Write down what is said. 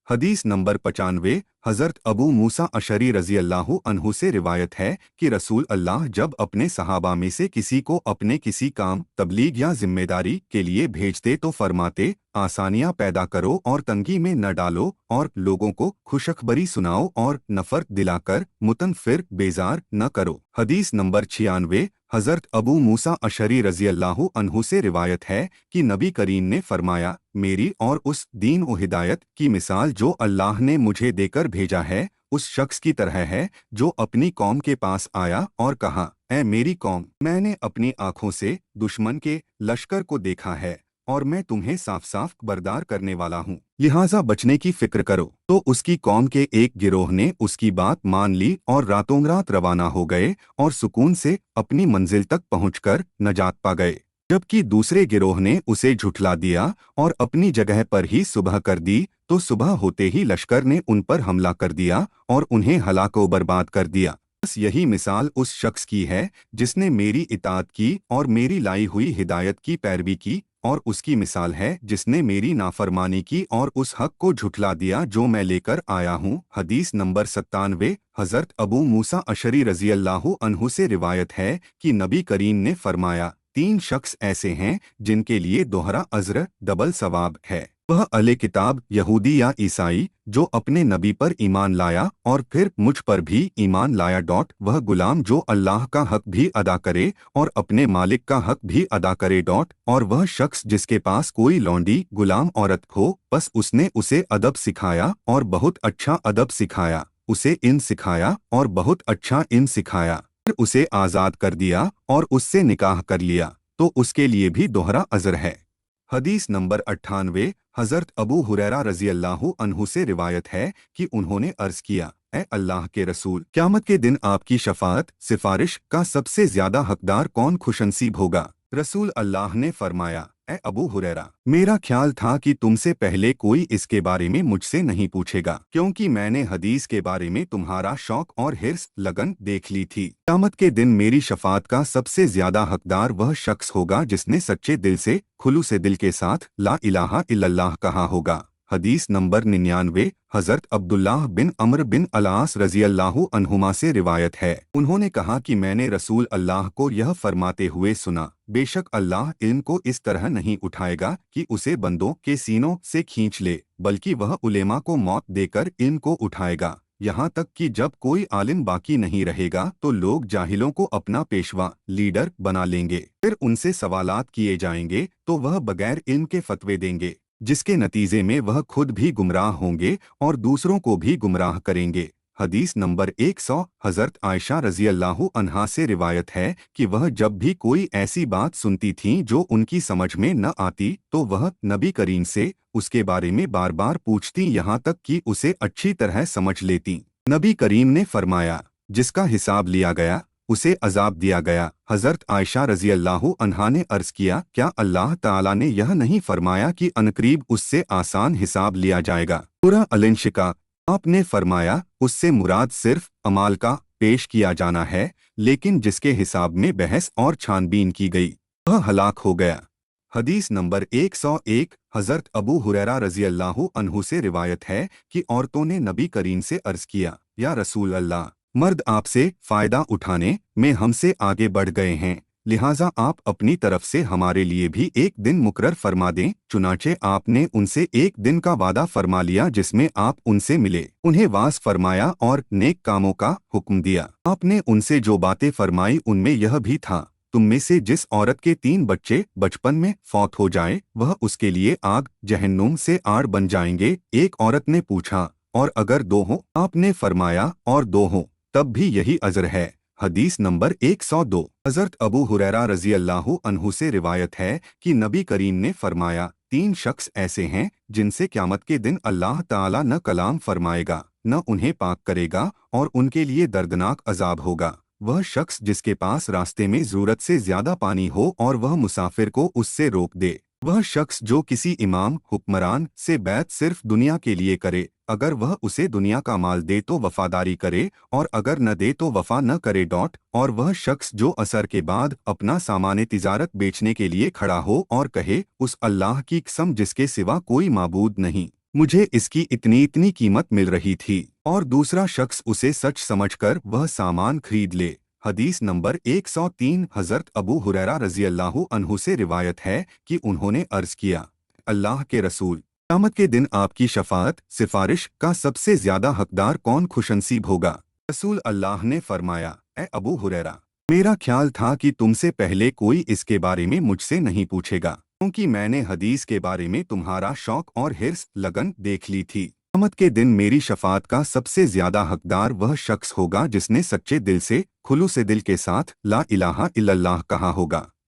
हदीस नंबर 95। हज़रत अबू मूसा अशरी रज़ी अल्लाहु अन्हु से रिवायत है कि रसूल अल्लाह जब अपने सहाबा में से किसी को अपने किसी काम, तबलीग या जिम्मेदारी के लिए भेजते तो फरमाते, आसानियां पैदा करो और तंगी में न डालो और लोगों को खुशखबरी सुनाओ और नफरत दिलाकर मुतनफिर बेजार न करो। हदीस नंबर 96। हज़रत अबू मूसा अशरी रज़ी अल्लाहु अन्हु से रिवायत है कि नबी करीम ने फरमाया, मेरी और उस दीन व हिदायत की मिसाल जो अल्लाह ने मुझे देकर भेजा है उस शख्स की तरह है जो अपनी कौम के पास आया और कहा, ऐ मेरी कौम, मैंने अपनी आंखों से दुश्मन के लश्कर को देखा है और मैं तुम्हें साफ साफ खबरदार करने वाला हूँ, लिहाजा बचने की फिक्र करो। तो उसकी कौम के एक गिरोह ने उसकी बात मान ली और रातों रात रवाना हो गए और सुकून से अपनी मंजिल तक पहुंचकर नजात पा गए, जबकि दूसरे गिरोह ने उसे झुठला दिया और अपनी जगह पर ही सुबह कर दी। तो सुबह होते ही लश्कर ने उन पर हमला कर दिया और उन्हें हलाको बर्बाद कर दिया। बस यही मिसाल उस शख्स की है जिसने मेरी इताअत की और मेरी लाई हुई हिदायत की पैरवी की, और उसकी मिसाल है जिसने मेरी नाफरमानी की और उस हक को झुठला दिया जो मैं लेकर आया हूँ। हदीस नंबर 97। हज़रत अबू मूसा अशरी रज़ी अल्लाहु अन्हु से रिवायत है कि नबी करीम ने फरमाया, 3 शख्स ऐसे हैं जिनके लिए दोहरा अज़्र डबल सवाब है। वह अले किताब यहूदी या ईसाई जो अपने नबी पर ईमान लाया और फिर मुझ पर भी ईमान लाया। वह गुलाम जो अल्लाह का हक भी अदा करे और अपने मालिक का हक भी अदा करे। और वह शख्स जिसके पास कोई लौंडी गुलाम औरत हो, बस उसने उसे अदब सिखाया और बहुत अच्छा अदब सिखाया, उसे इन सिखाया और बहुत अच्छा इन सिखाया, फिर उसे आज़ाद कर दिया और उससे निकाह कर लिया, तो उसके लिए भी दोहरा अज़र है। हदीस नंबर 98। हज़रत अबू हुरैरा रज़ी अल्लाहु अन्हु से रिवायत है कि उन्होंने अर्ज़ किया, ऐ अल्लाह के रसूल, क़यामत के दिन आपकी शफ़ाअत सिफारिश का सबसे ज़्यादा हकदार कौन खुशनसीब होगा? रसूल अल्लाह ने फरमाया, ऐ अबू हुरैरा, मेरा ख्याल था कि तुमसे पहले कोई इसके बारे में मुझसे नहीं पूछेगा, क्योंकि मैंने हदीस के बारे में तुम्हारा शौक और हिर्स लगन देख ली थी। क़यामत के दिन मेरी शफ़ाअत का सबसे ज्यादा हकदार वह शख्स होगा जिसने सच्चे दिल से, खुलूस दिल के साथ ला इलाहा इल्लल्लाह कहा होगा। हदीस नंबर 99। हज़रत अब्दुल्लाह बिन अम्र बिन अलास रज़ी अल्लाहु अन्हुमा से रिवायत है, उन्होंने कहा कि मैंने रसूल अल्लाह को यह फरमाते हुए सुना, बेशक अल्लाह इल्म को इस तरह नहीं उठाएगा कि उसे बंदों के सीनों से खींच ले, बल्कि वह उलेमा को मौत देकर इल्म को उठाएगा, यहाँ तक कि जब कोई आलिम बाकी नहीं रहेगा तो लोग जाहिलों को अपना पेशवा लीडर बना लेंगे, फिर उनसे सवालात किए जाएंगे तो वह बगैर इल्म के फतवे देंगे, जिसके नतीजे में वह खुद भी गुमराह होंगे और दूसरों को भी गुमराह करेंगे। हदीस नंबर 100। हज़रत आयशा रज़ी अल्लाहु अन्हा से रिवायत है कि वह जब भी कोई ऐसी बात सुनती थीं जो उनकी समझ में न आती तो वह नबी करीम से उसके बारे में बार बार पूछती, यहाँ तक कि उसे अच्छी तरह समझ लेती। नबी करीम ने फरमाया, जिसका हिसाब लिया गया उसे अजाब दिया गया। हज़रत आयशा रज़ी अल्लाहु अन्हा ने अर्ज़ किया, क्या अल्लाह ताला ने यह नहीं फरमाया कि अनकरीब उससे आसान हिसाब लिया जाएगा? सूरह अल-इंशिकाक। आपने फरमाया, उससे मुराद सिर्फ अमाल का पेश किया जाना है, लेकिन जिसके हिसाब में बहस और छानबीन की गई वह हलाक हो गया। हदीस नंबर 101। हज़रत अबू हुरैरा रज़ी अल्लाहु अन्हु से रिवायत है कि औरतों ने नबी करीम से अर्ज़ किया, या रसूल अल्लाह, मर्द आपसे फ़ायदा उठाने में हमसे आगे बढ़ गए हैं, लिहाजा आप अपनी तरफ से हमारे लिए भी एक दिन मुकर्रर फरमा दें। चुनाचे आपने उनसे एक दिन का वादा फरमा लिया जिसमें आप उनसे मिले, उन्हें वास फरमाया और नेक कामों का हुक्म दिया। आपने उनसे जो बातें फरमाई उनमें यह भी था, तुम में से जिस औरत के 3 बच्चे बचपन में फौत हो जाए वह उसके लिए आग जहन्नुम से आड़ बन जाएंगे। एक औरत ने पूछा, और अगर 2 हों? आपने फरमाया, और 2 हों तब भी यही अजर है। हदीस नंबर 102। हज़रत अबू हुरैरा रज़ी अल्लाहु अन्हु से रिवायत है कि नबी करीम ने फरमाया, 3 शख्स ऐसे हैं जिनसे क़यामत के दिन अल्लाह ताला न कलाम फरमाएगा, न उन्हें पाक करेगा और उनके लिए दर्दनाक अजाब होगा। वह शख्स जिसके पास रास्ते में ज़रूरत से ज़्यादा पानी हो और वह मुसाफिर को उससे रोक दे। वह शख्स जो किसी इमाम हुक्मरान से बैत सिर्फ दुनिया के लिए करे, अगर वह उसे दुनिया का माल दे तो वफादारी करे और अगर न दे तो वफा न करे। और वह शख्स जो असर के बाद अपना सामान तिजारत बेचने के लिए खड़ा हो और कहे, उस अल्लाह की कसम जिसके सिवा कोई माबूद नहीं, मुझे इसकी इतनी इतनी कीमत मिल रही थी और दूसरा शख्स उसे सच समझकर वह सामान खरीद ले। हदीस नंबर 103। हज़रत अबू हुरैरा रज़ी अल्लाहु अन्हु से रिवायत है कि उन्होंने अर्ज़ किया, अल्लाह के रसूल, क़यामत के दिन आपकी शफाअत सिफारिश का सबसे ज्यादा हकदार कौन खुशनसीब होगा? रसूल अल्लाह ने फरमाया, ए अबू हुरैरा, मेरा ख्याल था कि तुमसे पहले कोई इसके बारे में मुझसे नहीं पूछेगा, क्योंकि मैंने हदीस के बारे में तुम्हारा शौक और हिर्स लगन देख ली थी। क़यामत के दिन मेरी शफाअत का सबसे ज्यादा हकदार वह शख्स होगा जिसने सच्चे दिल से खुलूस दिल के साथ ला इलाहा इल्लल्लाह कहा होगा।